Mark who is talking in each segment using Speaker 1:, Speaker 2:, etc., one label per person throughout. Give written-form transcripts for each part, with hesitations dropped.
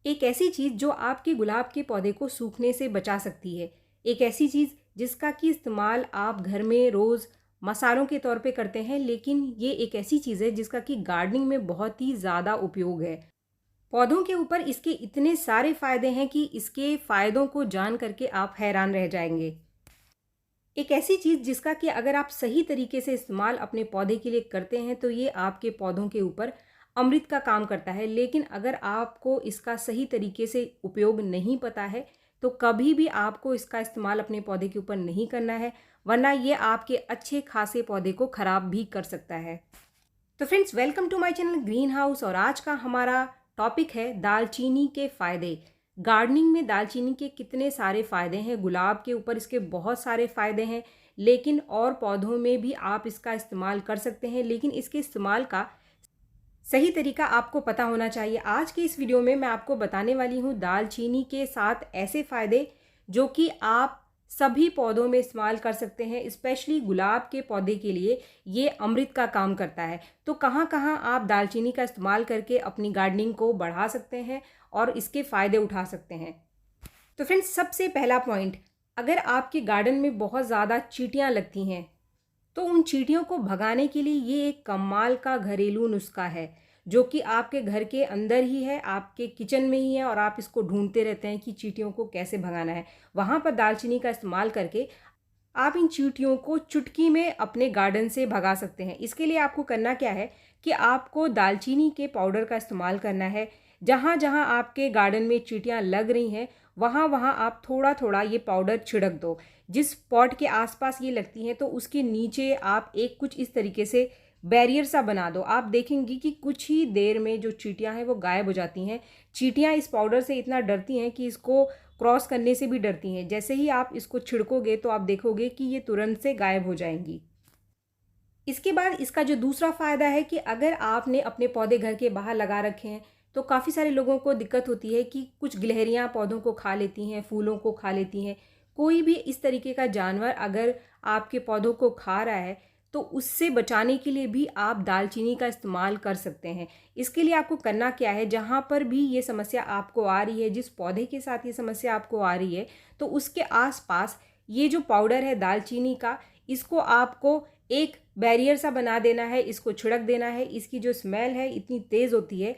Speaker 1: एक ऐसी चीज़ जो आपके गुलाब के पौधे को सूखने से बचा सकती है। एक ऐसी चीज़ जिसका कि इस्तेमाल आप घर में रोज़ मसालों के तौर पे करते हैं, लेकिन ये एक ऐसी चीज़ है जिसका कि गार्डनिंग में बहुत ही ज़्यादा उपयोग है। पौधों के ऊपर इसके इतने सारे फ़ायदे हैं कि इसके फ़ायदों को जान करके आप हैरान रह जाएँगे। एक ऐसी चीज़ जिसका कि अगर आप सही तरीके से इस्तेमाल अपने पौधे के लिए करते हैं तो ये आपके पौधों के ऊपर अमृत का काम करता है। लेकिन अगर आपको इसका सही तरीके से उपयोग नहीं पता है तो कभी भी आपको इसका इस्तेमाल अपने पौधे के ऊपर नहीं करना है, वरना ये आपके अच्छे खासे पौधे को ख़राब भी कर सकता है। तो friends, welcome to my channel Green House और आज का हमारा टॉपिक है दालचीनी के फ़ायदे। गार्डनिंग में दालचीनी के कितने सारे फ़ायदे हैं। गुलाब के ऊपर इसके बहुत सारे फ़ायदे हैं, लेकिन और पौधों में भी आप इसका इस्तेमाल कर सकते हैं, लेकिन इसके इस्तेमाल का सही तरीका आपको पता होना चाहिए। आज के इस वीडियो में मैं आपको बताने वाली हूँ दालचीनी के 7 ऐसे फ़ायदे जो कि आप सभी पौधों में इस्तेमाल कर सकते हैं। स्पेशली गुलाब के पौधे के लिए ये अमृत का काम करता है। तो कहाँ कहाँ आप दालचीनी का इस्तेमाल करके अपनी गार्डनिंग को बढ़ा सकते हैं और इसके फ़ायदे उठा सकते हैं। तो फ्रेंड्स, सबसे पहला पॉइंट, अगर आपके गार्डन में बहुत ज़्यादा चींटियाँ लगती हैं तो उन चींटियों को भगाने के लिए ये एक कमाल का घरेलू नुस्खा है जो कि आपके घर के अंदर ही है, आपके किचन में ही है और आप इसको ढूंढते रहते हैं कि चींटियों को कैसे भगाना है। वहाँ पर दालचीनी का इस्तेमाल करके आप इन चींटियों को चुटकी में अपने गार्डन से भगा सकते हैं। इसके लिए आपको करना क्या है कि आपको दालचीनी के पाउडर का इस्तेमाल करना है। जहाँ जहाँ आपके गार्डन में चींटियाँ लग रही हैं वहाँ वहाँ आप थोड़ा थोड़ा ये पाउडर छिड़क दो। जिस पॉट के आसपास ये लगती हैं तो उसके नीचे आप एक कुछ इस तरीके से बैरियर सा बना दो। आप देखेंगी कि कुछ ही देर में जो चींटियाँ हैं वो गायब हो जाती हैं। चींटियाँ इस पाउडर से इतना डरती हैं कि इसको क्रॉस करने से भी डरती हैं। जैसे ही आप इसको छिड़कोगे तो आप देखोगे कि ये तुरंत से गायब हो जाएंगी। इसके बाद इसका जो दूसरा फ़ायदा है कि अगर आपने अपने पौधे घर के बाहर लगा रखे हैं तो काफ़ी सारे लोगों को दिक्कत होती है कि कुछ गिलहरियाँ पौधों को खा लेती हैं, फूलों को खा लेती हैं। कोई भी इस तरीके का जानवर अगर आपके पौधों को खा रहा है तो उससे बचाने के लिए भी आप दालचीनी का इस्तेमाल कर सकते हैं। इसके लिए आपको करना क्या है, जहाँ पर भी ये समस्या आपको आ रही है, जिस पौधे के साथ ये समस्या आपको आ रही है, तो उसके आसपास ये जो पाउडर है दालचीनी का, इसको आपको एक बैरियर सा बना देना है, इसको छिड़क देना है। इसकी जो स्मेल है इतनी तेज़ होती है,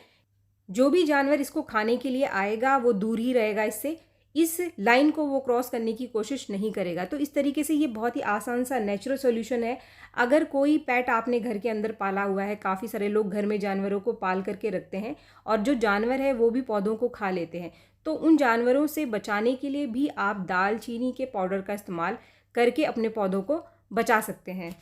Speaker 1: जो भी जानवर इसको खाने के लिए आएगा वो दूर ही रहेगा इससे। इस लाइन को वो क्रॉस करने की कोशिश नहीं करेगा। तो इस तरीके से ये बहुत ही आसान सा नेचुरल सॉल्यूशन है। अगर कोई पेट आपने घर के अंदर पाला हुआ है, काफ़ी सारे लोग घर में जानवरों को पाल करके रखते हैं और जो जानवर है वो भी पौधों को खा लेते हैं, तो उन जानवरों से बचाने के लिए भी आप दालचीनी के पाउडर का इस्तेमाल करके अपने पौधों को बचा सकते हैं।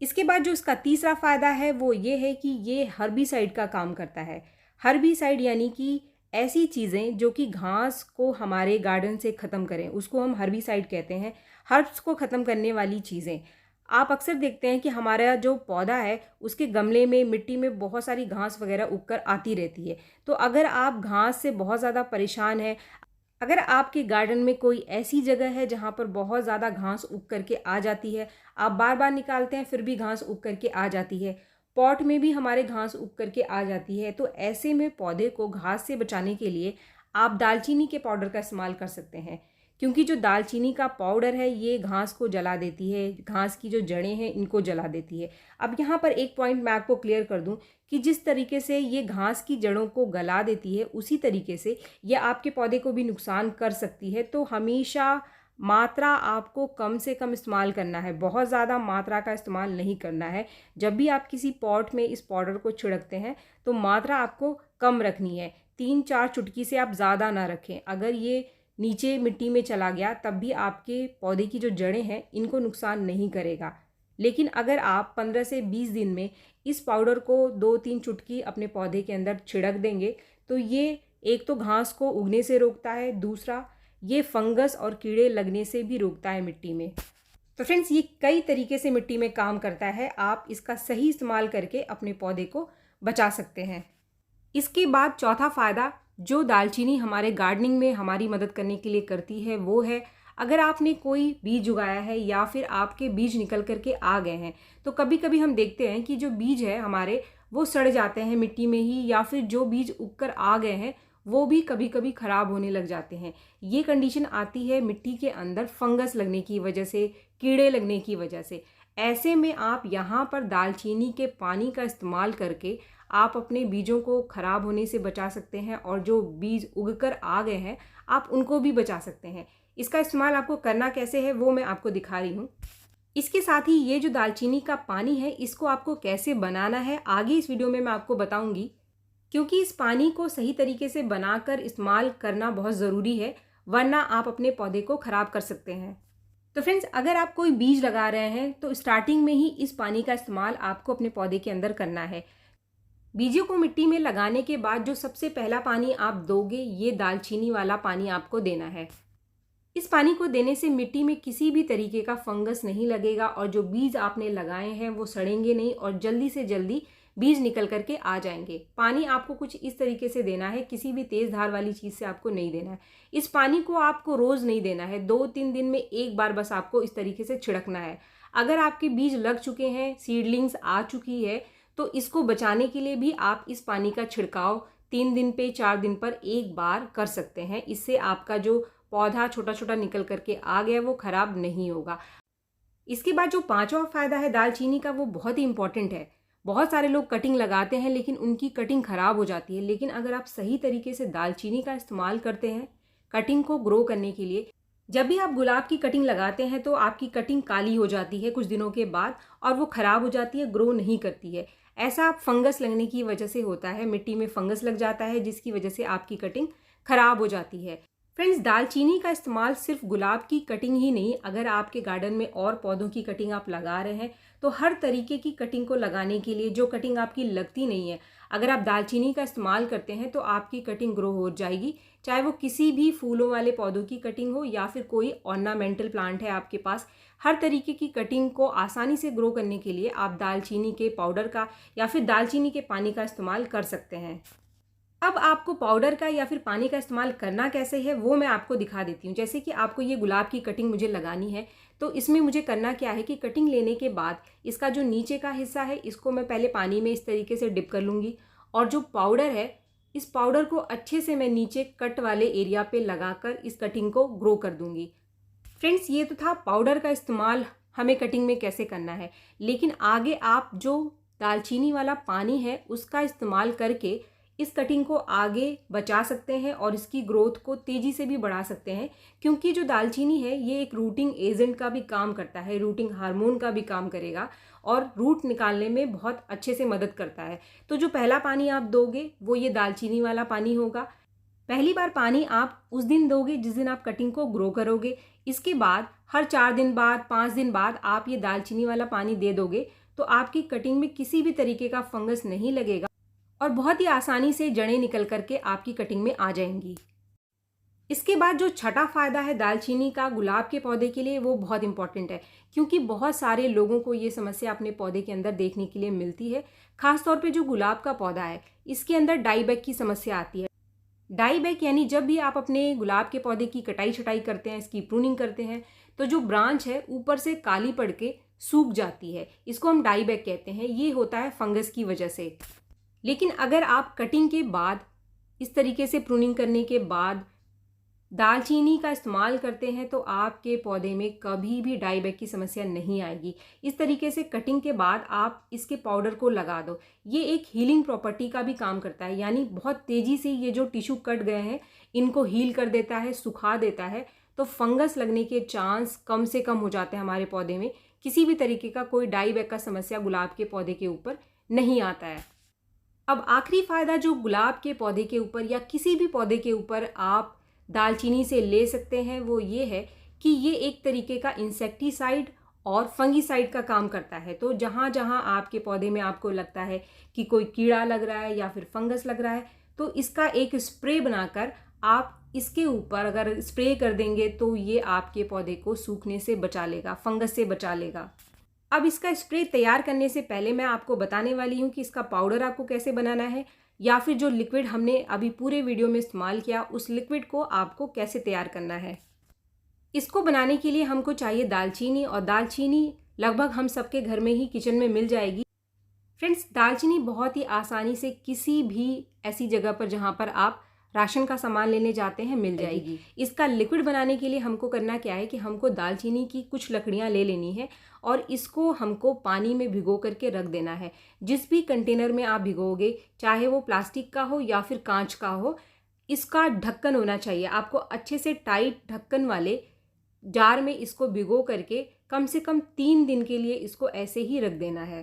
Speaker 1: इसके बाद जो इसका तीसरा फ़ायदा है वो ये है कि ये हर्बिसाइड का काम करता है। हर्बिसाइड यानी कि ऐसी चीज़ें जो कि घास को हमारे गार्डन से ख़त्म करें, उसको हम हर्बिसाइड कहते हैं। हर्ब्स को ख़त्म करने वाली चीज़ें। आप अक्सर देखते हैं कि हमारा जो पौधा है उसके गमले में, मिट्टी में बहुत सारी घास वगैरह उगकर आती रहती है। तो अगर आप घास से बहुत ज़्यादा परेशान हैं, अगर आपके गार्डन में कोई ऐसी जगह है जहाँ पर बहुत ज़्यादा घास उग करके आ जाती है, आप बार बार निकालते हैं फिर भी घास उग करके आ जाती है, पॉट में भी हमारे घास उग करके आ जाती है, तो ऐसे में पौधे को घास से बचाने के लिए आप दालचीनी के पाउडर का इस्तेमाल कर सकते हैं। क्योंकि जो दालचीनी का पाउडर है ये घास को जला देती है, घास की जो जड़ें हैं इनको जला देती है। अब यहाँ पर एक पॉइंट मैं आपको क्लियर कर दूँ कि जिस तरीके से ये घास की जड़ों को गला देती है उसी तरीके से ये आपके पौधे को भी नुकसान कर सकती है। तो हमेशा मात्रा आपको कम से कम इस्तेमाल करना है, बहुत ज़्यादा मात्रा का इस्तेमाल नहीं करना है। जब भी आप किसी पॉट में इस पाउडर को छिड़कते हैं तो मात्रा आपको कम रखनी है। 3-4 चुटकी से आप ज़्यादा ना रखें। अगर ये नीचे मिट्टी में चला गया तब भी आपके पौधे की जो जड़ें हैं इनको नुकसान नहीं करेगा। लेकिन अगर आप 15 से 20 दिन में इस पाउडर को 2-3 चुटकी अपने पौधे के अंदर छिड़क देंगे तो ये एक तो घास को उगने से रोकता है, दूसरा ये फंगस और कीड़े लगने से भी रोकता है मिट्टी में। तो फ्रेंड्स, ये कई तरीके से मिट्टी में काम करता है। आप इसका सही इस्तेमाल करके अपने पौधे को बचा सकते हैं। इसके बाद चौथा फ़ायदा जो दालचीनी हमारे गार्डनिंग में हमारी मदद करने के लिए करती है वो है, अगर आपने कोई बीज उगाया है या फिर आपके बीज निकल करके आ गए हैं, तो कभी कभी हम देखते हैं कि जो बीज है हमारे वो सड़ जाते हैं मिट्टी में ही, या फिर जो बीज उगकर आ गए हैं वो भी कभी कभी ख़राब होने लग जाते हैं। ये कंडीशन आती है मिट्टी के अंदर फंगस लगने की वजह से, कीड़े लगने की वजह से। ऐसे में आप यहाँ पर दालचीनी के पानी का इस्तेमाल करके आप अपने बीजों को ख़राब होने से बचा सकते हैं, और जो बीज उगकर आ गए हैं आप उनको भी बचा सकते हैं। इसका इस्तेमाल आपको करना कैसे है वो मैं आपको दिखा रही हूँ। इसके साथ ही ये जो दालचीनी का पानी है इसको आपको कैसे बनाना है आगे इस वीडियो में मैं आपको बताऊंगी, क्योंकि इस पानी को सही तरीके से बनाकर इस्तेमाल करना बहुत ज़रूरी है, वरना आप अपने पौधे को ख़राब कर सकते हैं। तो फ्रेंड्स, अगर आप कोई बीज लगा रहे हैं तो स्टार्टिंग में ही इस पानी का इस्तेमाल आपको अपने पौधे के अंदर करना है। बीजों को मिट्टी में लगाने के बाद जो सबसे पहला पानी आप दोगे, ये दालचीनी वाला पानी आपको देना है। इस पानी को देने से मिट्टी में किसी भी तरीके का फंगस नहीं लगेगा, और जो बीज आपने लगाए हैं वो सड़ेंगे नहीं और जल्दी से जल्दी बीज निकल करके आ जाएंगे। पानी आपको कुछ इस तरीके से देना है, किसी भी तेज़ धार वाली चीज़ से आपको नहीं देना है। इस पानी को आपको रोज़ नहीं देना है, 2-3 दिन में एक बार बस आपको इस तरीके से छिड़कना है। अगर आपके बीज लग चुके हैं, सीडलिंग्स आ चुकी है, तो इसको बचाने के लिए भी आप इस पानी का छिड़काव 3 दिन पे 4 दिन पर एक बार कर सकते हैं। इससे आपका जो पौधा छोटा छोटा निकल करके आ गया वो ख़राब नहीं होगा। इसके बाद जो पांचवा फ़ायदा है दालचीनी का, वो बहुत ही इंपॉर्टेंट है। बहुत सारे लोग कटिंग लगाते हैं लेकिन उनकी कटिंग ख़राब हो जाती है, लेकिन अगर आप सही तरीके से दालचीनी का इस्तेमाल करते हैं कटिंग को ग्रो करने के लिए, जब भी आप गुलाब की कटिंग लगाते हैं तो आपकी कटिंग काली हो जाती है कुछ दिनों के बाद, और वो ख़राब हो जाती है, ग्रो नहीं करती है। ऐसा फंगस लगने की वजह से होता है, मिट्टी में फंगस लग जाता है जिसकी वजह से आपकी कटिंग ख़राब हो जाती है। फ्रेंड्स, दालचीनी का इस्तेमाल सिर्फ गुलाब की कटिंग ही नहीं, अगर आपके गार्डन में और पौधों की कटिंग आप लगा रहे हैं तो हर तरीके की कटिंग को लगाने के लिए, जो कटिंग आपकी लगती नहीं है, अगर आप दालचीनी का इस्तेमाल करते हैं तो आपकी कटिंग ग्रो हो जाएगी। चाहे वो किसी भी फूलों वाले पौधों की कटिंग हो या फिर कोई ऑर्नामेंटल प्लांट है आपके पास, हर तरीके की कटिंग को आसानी से ग्रो करने के लिए आप दालचीनी के पाउडर का या फिर दालचीनी के पानी का इस्तेमाल कर सकते हैं। अब आपको पाउडर का या फिर पानी का इस्तेमाल करना कैसे है वो मैं आपको दिखा देती हूँ। जैसे कि आपको ये गुलाब की कटिंग मुझे लगानी है, तो इसमें मुझे करना क्या है कि कटिंग लेने के बाद इसका जो नीचे का हिस्सा है इसको मैं पहले पानी में इस तरीके से डिप कर लूँगी, और जो पाउडर है इस पाउडर को अच्छे से मैं नीचे कट वाले एरिया पे लगाकर इस कटिंग को ग्रो कर दूँगी। फ्रेंड्स, ये तो था पाउडर का इस्तेमाल हमें कटिंग में कैसे करना है, लेकिन आगे आप जो दालचीनी वाला पानी है उसका इस्तेमाल करके इस कटिंग को आगे बचा सकते हैं और इसकी ग्रोथ को तेज़ी से भी बढ़ा सकते हैं, क्योंकि जो दालचीनी है ये एक रूटिंग एजेंट का भी काम करता है, रूटिंग हार्मोन का भी काम करेगा और रूट निकालने में बहुत अच्छे से मदद करता है। तो जो पहला पानी आप दोगे वो ये दालचीनी वाला पानी होगा। पहली बार पानी आप उस दिन दोगे जिस दिन आप कटिंग को ग्रो करोगे। इसके बाद हर 4 दिन बाद, 5 दिन बाद आप ये दालचीनी वाला पानी दे दोगे तो आपकी कटिंग में किसी भी तरीके का फंगस नहीं लगेगा और बहुत ही आसानी से जड़ें निकल करके आपकी कटिंग में आ जाएंगी। इसके बाद जो छठा फ़ायदा है दालचीनी का गुलाब के पौधे के लिए, वो बहुत इंपॉर्टेंट है, क्योंकि बहुत सारे लोगों को ये समस्या अपने पौधे के अंदर देखने के लिए मिलती है। खासतौर पे जो गुलाब का पौधा है इसके अंदर डाईबैक की समस्या आती है। डाईबैक यानी जब भी आप अपने गुलाब के पौधे की कटाई छटाई करते हैं, इसकी प्रूनिंग करते हैं, तो जो ब्रांच है ऊपर से काली पड़ के सूख जाती है, इसको हम डाईबैक कहते हैं। ये होता है फंगस की वजह से। लेकिन अगर आप कटिंग के बाद इस तरीके से प्रूनिंग करने के बाद दालचीनी का इस्तेमाल करते हैं तो आपके पौधे में कभी भी डाईबैक की समस्या नहीं आएगी। इस तरीके से कटिंग के बाद आप इसके पाउडर को लगा दो। ये एक हीलिंग प्रॉपर्टी का भी काम करता है, यानी बहुत तेज़ी से ये जो टिश्यू कट गए हैं इनको हील कर देता है, सुखा देता है, तो फंगस लगने के चांस कम से कम हो जाते हैं हमारे पौधे में। किसी भी तरीके का कोई डाईबैक का समस्या गुलाब के पौधे के ऊपर नहीं आता है। अब आखिरी फ़ायदा जो गुलाब के पौधे के ऊपर या किसी भी पौधे के ऊपर आप दालचीनी से ले सकते हैं वो ये है कि ये एक तरीके का इंसेक्टिसाइड और फंगीसाइड का काम करता है। तो जहाँ जहाँ आपके पौधे में आपको लगता है कि कोई कीड़ा लग रहा है या फिर फंगस लग रहा है, तो इसका एक स्प्रे बनाकर आप इसके ऊपर अगर स्प्रे कर देंगे तो ये आपके पौधे को सूखने से बचा लेगा, फंगस से बचा लेगा। अब इसका स्प्रे तैयार करने से पहले मैं आपको बताने वाली हूँ कि इसका पाउडर आपको कैसे बनाना है, या फिर जो लिक्विड हमने अभी पूरे वीडियो में इस्तेमाल किया उस लिक्विड को आपको कैसे तैयार करना है। इसको बनाने के लिए हमको चाहिए दालचीनी, और दालचीनी लगभग हम सबके घर में ही किचन में मिल जाएगी। फ्रेंड्स, दालचीनी बहुत ही आसानी से किसी भी ऐसी जगह पर जहाँ पर आप राशन का सामान लेने जाते हैं मिल जाएगी। इसका लिक्विड बनाने के लिए हमको करना क्या है कि हमको दालचीनी की कुछ लकड़ियाँ ले लेनी है और इसको हमको पानी में भिगो करके रख देना है। जिस भी कंटेनर में आप भिगोगे, चाहे वो प्लास्टिक का हो या फिर कांच का हो, इसका ढक्कन होना चाहिए। आपको अच्छे से टाइट ढक्कन वाले जार में इसको भिगो करके कम से कम 3 दिन के लिए इसको ऐसे ही रख देना है।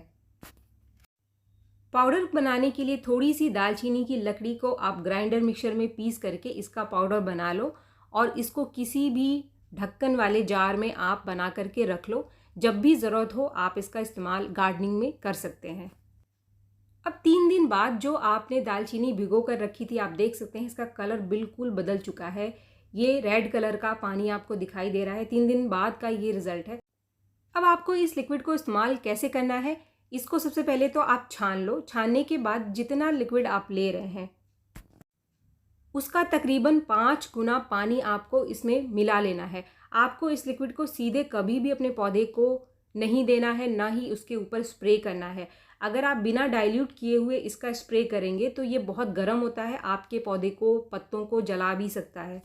Speaker 1: पाउडर बनाने के लिए थोड़ी सी दालचीनी की लकड़ी को आप ग्राइंडर मिक्सर में पीस करके इसका पाउडर बना लो और इसको किसी भी ढक्कन वाले जार में आप बना करके रख लो। जब भी ज़रूरत हो आप इसका इस्तेमाल गार्डनिंग में कर सकते हैं। अब 3 दिन बाद जो आपने दालचीनी भिगो कर रखी थी, आप देख सकते हैं इसका कलर बिल्कुल बदल चुका है। ये रेड कलर का पानी आपको दिखाई दे रहा है। 3 दिन बाद का ये रिज़ल्ट है। अब आपको इस लिक्विड को इस्तेमाल कैसे करना है, इसको सबसे पहले तो आप छान लो। छानने के बाद जितना लिक्विड आप ले रहे हैं उसका तकरीबन 5 गुना पानी आपको इसमें मिला लेना है। आपको इस लिक्विड को सीधे कभी भी अपने पौधे को नहीं देना है, ना ही उसके ऊपर स्प्रे करना है। अगर आप बिना डाइल्यूट किए हुए इसका स्प्रे करेंगे तो ये बहुत गर्म होता है, आपके पौधे को, पत्तों को जला भी सकता है।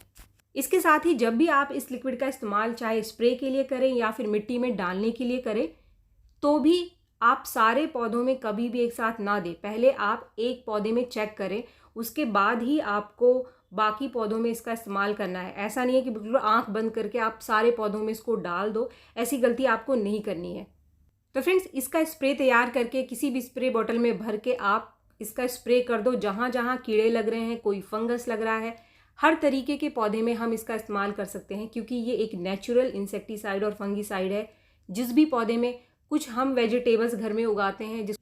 Speaker 1: इसके साथ ही जब भी आप इस लिक्विड का इस्तेमाल चाहे स्प्रे के लिए करें या फिर मिट्टी में डालने के लिए करें, तो भी आप सारे पौधों में कभी भी एक साथ ना दें। पहले आप एक पौधे में चेक करें, उसके बाद ही आपको बाकी पौधों में इसका इस्तेमाल करना है। ऐसा नहीं है कि बिल्कुल आंख बंद करके आप सारे पौधों में इसको डाल दो, ऐसी गलती आपको नहीं करनी है। तो फ्रेंड्स, इसका स्प्रे तैयार करके किसी भी स्प्रे बॉटल में भर के आप इसका स्प्रे कर दो। जहाँ जहाँ कीड़े लग रहे हैं, कोई फंगस लग रहा है, हर तरीके के पौधे में हम इसका इस्तेमाल कर सकते हैं, क्योंकि ये एक नेचुरल इंसेक्टिसाइड और फंगिसाइड है। जिस भी पौधे में, कुछ हम वेजिटेबल्स घर में उगाते हैं, जिस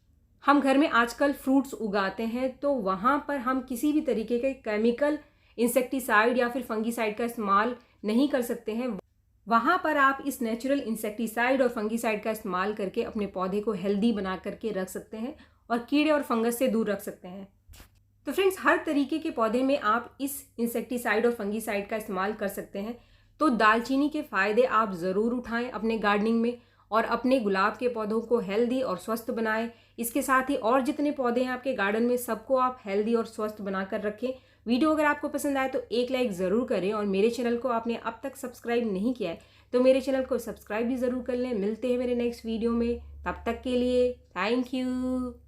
Speaker 1: हम घर में आजकल फ्रूट्स उगाते हैं, तो वहाँ पर हम किसी भी तरीके के केमिकल इंसेक्टिसाइड या फिर फंगिसाइड का इस्तेमाल नहीं कर सकते हैं। वहाँ पर आप इस नेचुरल इंसेक्टिसाइड और फंगिसाइड का इस्तेमाल करके अपने पौधे को हेल्दी बना करके रख सकते हैं और कीड़े और फंगस से दूर रख सकते हैं। तो फ्रेंड्स, हर तरीके के पौधे में आप इस इंसेक्टिसाइड और फंगिसाइड का इस्तेमाल कर सकते हैं। तो दालचीनी के फ़ायदे आप ज़रूर उठाएं अपने गार्डनिंग में और अपने गुलाब के पौधों को हेल्दी और स्वस्थ बनाएं। इसके साथ ही और जितने पौधे हैं आपके गार्डन में, सबको आप हेल्दी और स्वस्थ बनाकर रखें। वीडियो अगर आपको पसंद आए तो एक लाइक ज़रूर करें और मेरे चैनल को आपने अब तक सब्सक्राइब नहीं किया है तो मेरे चैनल को सब्सक्राइब भी ज़रूर कर लें। मिलते हैं मेरे नेक्स्ट वीडियो में, तब तक के लिए थैंक यू।